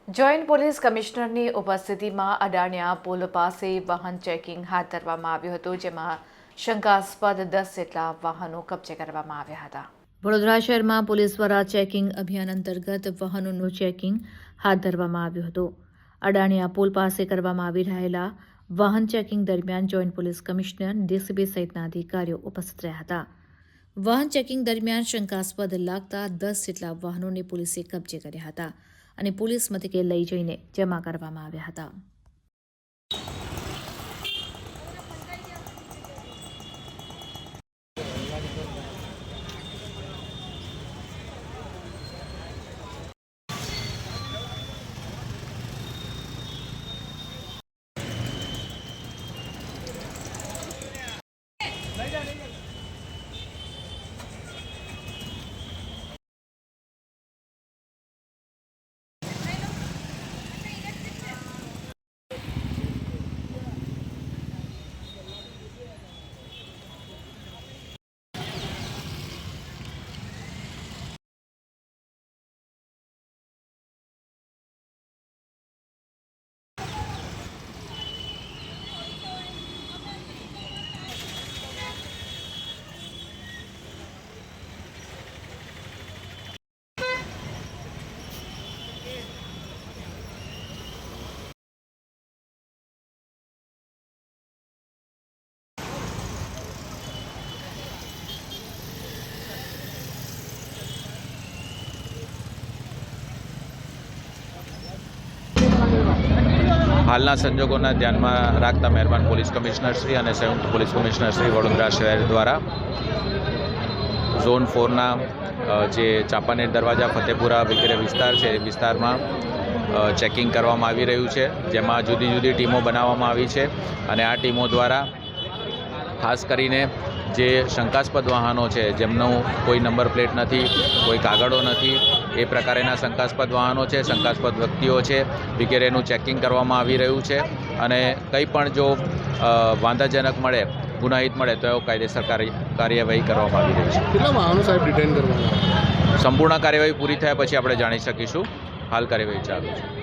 Joint police કમિશનરની ઉપસ્થિતિમાં અડાણિયા પુલ પાસે વાહન ચેકિંગ હાથ ધરવામાં આવ્યું હતું, જેમાં શંકાસ્પદ 10 જેટલા વાહનો કબજે કરવામાં આવ્યા હતા. વડોદરા શહેરમાં પોલીસ દ્વારા ચેકિંગ અભિયાન અંતર્ગત વાહનોનું ચેકિંગ હાથ ધરવામાં આવ્યું હતું. અડાણિયા પુલ પાસે કરવામાં આવી રહેલા વાહન ચેકિંગ દરમિયાન જોઈન્ટ પોલીસ કમિશનર, ડીસીપી સહિતના અધિકારીઓ ઉપસ્થિત રહ્યા હતા. વાહન ચેકિંગ દરમિયાન શંકાસ્પદ લાગતા 10 જેટલા વાહનોને પોલીસે કબજે કર્યા હતા અને પોલીસ મથકે લઈ જઈને જમા કરવામાં આવ્યા હતા. હાલના સંજોગોના ધ્યાનમાં રાખતા મહેરબાન પોલીસ કમિશનર શ્રી અને સંયુક્ત પોલીસ કમિશનર શ્રી વડોદરા શહેર દ્વારા ઝોન 4ના જે ચાંપાનેર દરવાજા, ફતેપુરા વગેરે વિસ્તાર છે, એ વિસ્તારમાં ચેકિંગ કરવામાં આવી રહ્યું છે, જેમાં જુદી જુદી ટીમો બનાવવામાં આવી છે અને આ ટીમો દ્વારા ખાસ કરીને જે શંકાસ્પદ વાહનો છે, જેમનું કોઈ નંબર પ્લેટ નથી, કોઈ કાગળો નથી, એ પ્રકારેના શંકાસ્પદ વાહનો છે, શંકાસ્પદ વ્યક્તિઓ છે વગેરેનું ચેકિંગ કરવામાં આવી રહ્યું છે અને કંઈ પણ જો વાંધાજનક મળે, ગુનાહિત મળે તો કાયદેસર કાર્યવાહી કરવામાં આવી રહી છે. કેટલા વાહનો સાહેબ ડિટેઇન કરવામાં? સંપૂર્ણ કાર્યવાહી પૂરી થયા પછી આપણે જાણી શકીશું. હાલ કાર્યવાહી ચાલુ છે.